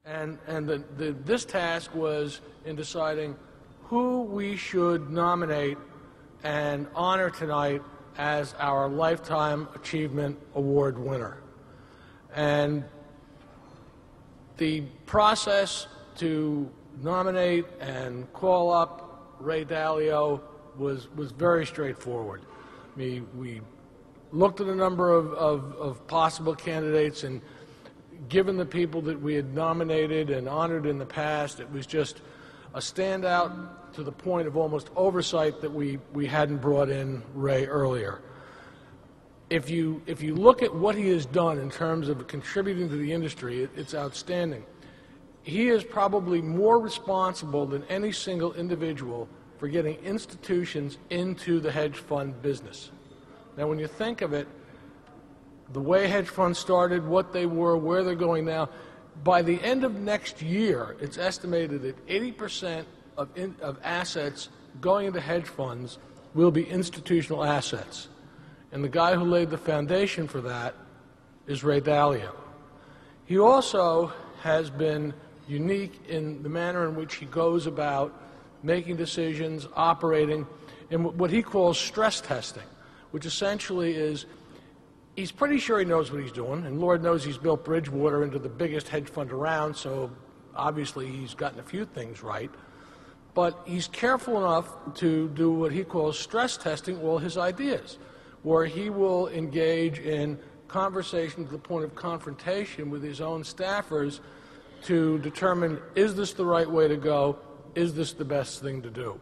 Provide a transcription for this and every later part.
And this task was in deciding who we should nominate and honor tonight as our Lifetime Achievement Award winner. And the process to nominate and call up Ray Dalio was very straightforward. We looked at a number of possible candidates, and given the people that we had nominated and honored in the past, it was just a standout to the point of almost oversight that we hadn't brought in Ray earlier. If you look at what he has done in terms of contributing to the industry, it's outstanding. He is probably more responsible than any single individual for getting institutions into the hedge fund business. Now, when you think of it, the way hedge funds started, what they were, where they're going now, by the end of next year, it's estimated that 80% of assets going into hedge funds will be institutional assets. And the guy who laid the foundation for that is Ray Dalio. He also has been unique in the manner in which he goes about making decisions, operating, in what he calls stress testing, which essentially is he's pretty sure he knows what he's doing, and Lord knows he's built Bridgewater into the biggest hedge fund around, so obviously he's gotten a few things right. But he's careful enough to do what he calls stress testing all his ideas, where he will engage in conversation to the point of confrontation with his own staffers to determine, is this the right way to go? Is this the best thing to do?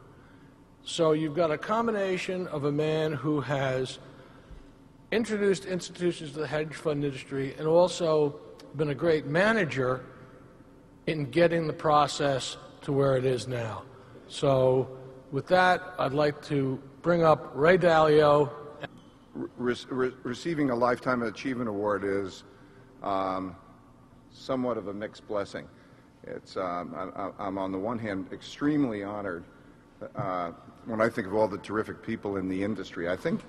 So you've got a combination of a man who has introduced institutions to the hedge fund industry and also been a great manager in getting the process to where it is now. So with that, I'd like to bring up Ray Dalio. Receiving a Lifetime Achievement Award is somewhat of a mixed blessing. It's, I'm on the one hand extremely honored when I think of all the terrific people in the industry. I think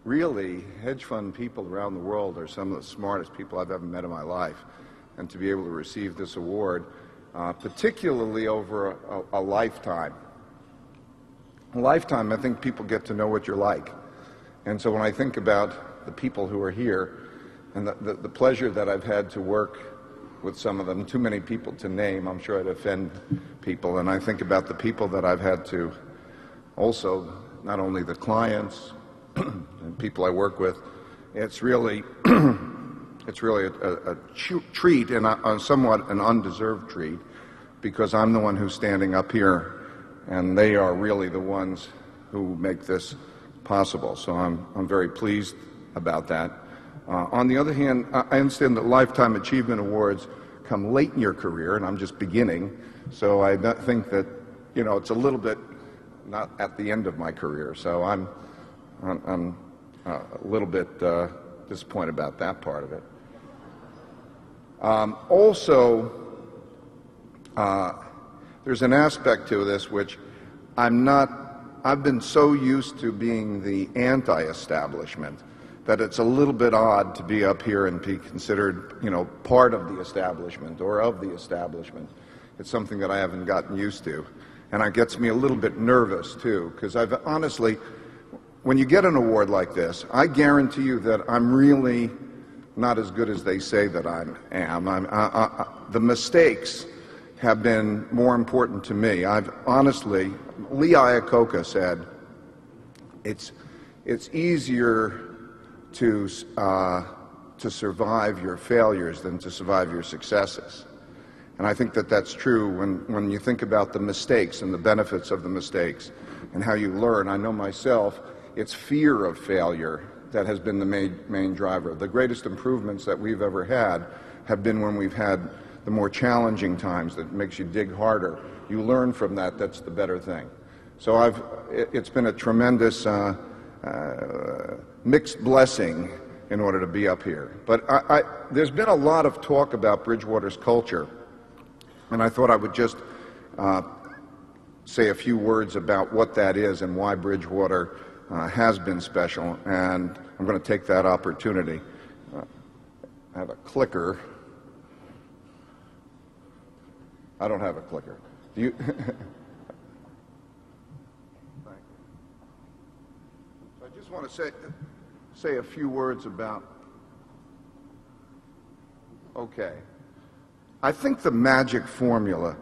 really hedge fund people around the world are some of the smartest people I've ever met in my life. And to be able to receive this award, particularly over a lifetime. A lifetime, I think people get to know what you're like. And so when I think about the people who are here and the pleasure that I've had to work with some of them, too many people to name, I'm sure I'd offend people, and I think about the people that I've had to also, not only the clients and people I work with, it's really a treat, and somewhat an undeserved treat, because I'm the one who's standing up here, and they are really the ones who make this possible. So I'm very pleased about that. On the other hand, I understand that Lifetime Achievement Awards come late in your career, and I'm just beginning, so I think that, you know, it's a little bit not at the end of my career, so I'm a little bit disappointed about that part of it. Also, there's an aspect to this which I've been so used to being the anti-establishment that it's a little bit odd to be up here and be considered, you know, part of the establishment or of the establishment. It's something that I haven't gotten used to. And it gets me a little bit nervous, too, because I've honestly, when you get an award like this, I guarantee you that I'm really not as good as they say that I am. The mistakes have been more important to me. Honestly, Lee Iacocca said, it's easier to survive your failures than to survive your successes. And I think that that's true when you think about the mistakes and the benefits of the mistakes and how you learn. I know myself, it's fear of failure that has been the main driver. The greatest improvements that we've ever had have been when we've had the more challenging times that makes you dig harder. You learn from that. That's the better thing. So it's been a tremendous mixed blessing in order to be up here. But there's been a lot of talk about Bridgewater's culture, and I thought I would just say a few words about what that is and why Bridgewater has been special, and I'm going to take that opportunity. I have a clicker. I don't have a clicker. Do you? Thank you. So I just want to say a few words about, okay. I think the magic formula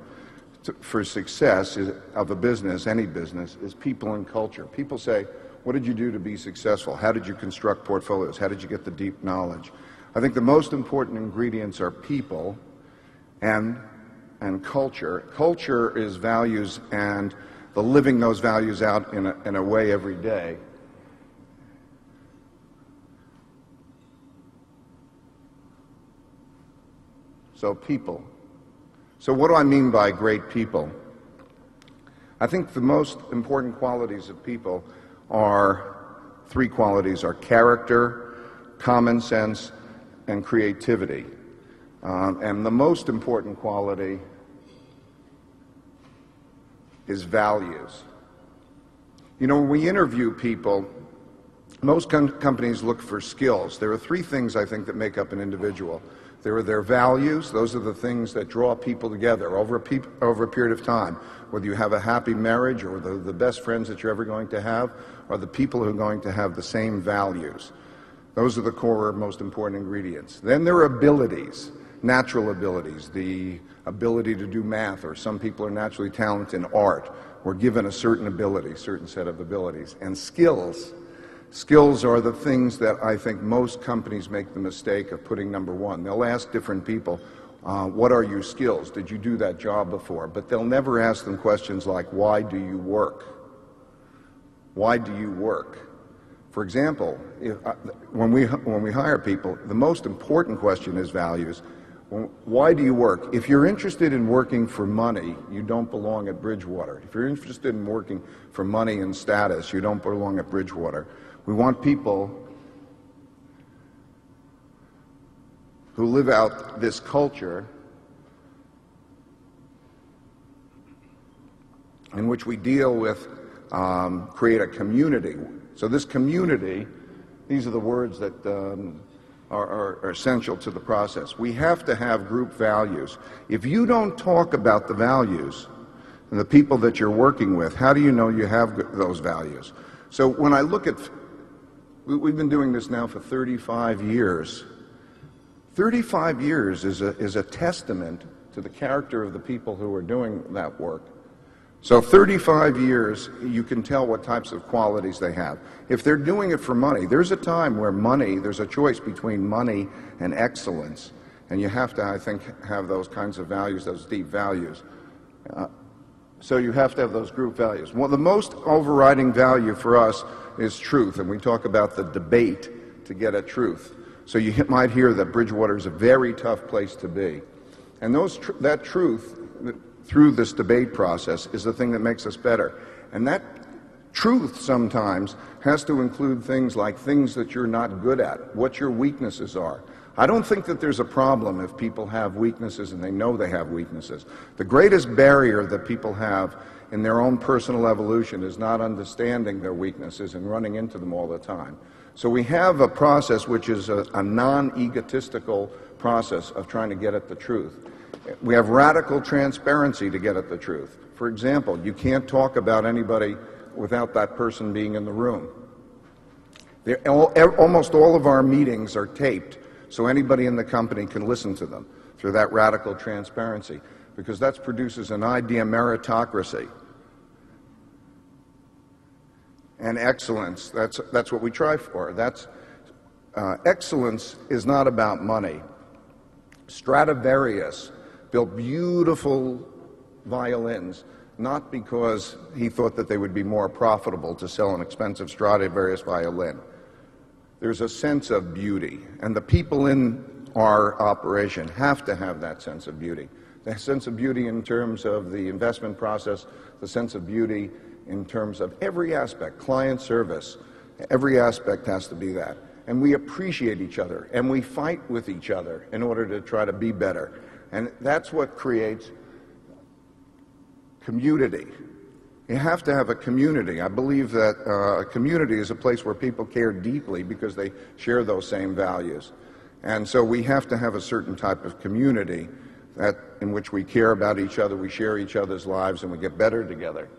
for success of a business, any business, is people and culture. People say, what did you do to be successful? How did you construct portfolios? How did you get the deep knowledge? I think the most important ingredients are people and culture. Culture is values and the living those values out in a way every day. So people. So what do I mean by great people? I think the most important qualities of people are three qualities: are character, common sense, and creativity. And the most important quality is values. You know, when we interview people, most companies look for skills. There are three things, I think, that make up an individual. There are their values. Those are the things that draw people together over a period of time. Whether you have a happy marriage or the best friends that you're ever going to have, or the people who are going to have the same values. Those are the core, most important ingredients. Then there are abilities, natural abilities, the ability to do math, or some people are naturally talented in art, or given a certain ability, certain set of abilities. And skills. Skills are the things that I think most companies make the mistake of putting number one. They'll ask different people, what are your skills? Did you do that job before? But they'll never ask them questions like, why do you work? Why do you work? For example, when we hire people, the most important question is values. Why do you work? If you're interested in working for money, you don't belong at Bridgewater. If you're interested in working for money and status, you don't belong at Bridgewater. We want people who live out this culture in which we deal with, create a community. So this community, these are the words that are essential to the process. We have to have group values. If you don't talk about the values and the people that you're working with, how do you know you have those values? So when I look at, we've been doing this now for 35 years. 35 years is a testament to the character of the people who are doing that work. So 35 years, you can tell what types of qualities they have. If they're doing it for money, there's a time where money, there's a choice between money and excellence. And you have to, I think, have those kinds of values, those deep values. So you have to have those group values. Well, the most overriding value for us is truth, and we talk about the debate to get at truth. So you might hear that Bridgewater is a very tough place to be. And that truth, through this debate process, is the thing that makes us better. And that truth sometimes has to include things like things that you're not good at, what your weaknesses are. I don't think that there's a problem if people have weaknesses and they know they have weaknesses. The greatest barrier that people have in their own personal evolution is not understanding their weaknesses and running into them all the time. So we have a process which is a non-egotistical process of trying to get at the truth. We have radical transparency to get at the truth. For example, you can't talk about anybody without that person being in the room. Almost all of our meetings are taped, so anybody in the company can listen to them through that radical transparency, because that produces an idea meritocracy. And excellence, that's what we try for. Excellence is not about money. Stradivarius built beautiful violins, not because he thought that they would be more profitable to sell an expensive Stradivarius violin. There's a sense of beauty, and the people in our operation have to have that sense of beauty. The sense of beauty in terms of the investment process, the sense of beauty in terms of every aspect, client service, every aspect has to be that. And we appreciate each other, and we fight with each other in order to try to be better. And that's what creates community. You have to have a community. I believe that a community is a place where people care deeply because they share those same values. And so we have to have a certain type of community that in which we care about each other, we share each other's lives, and we get better together.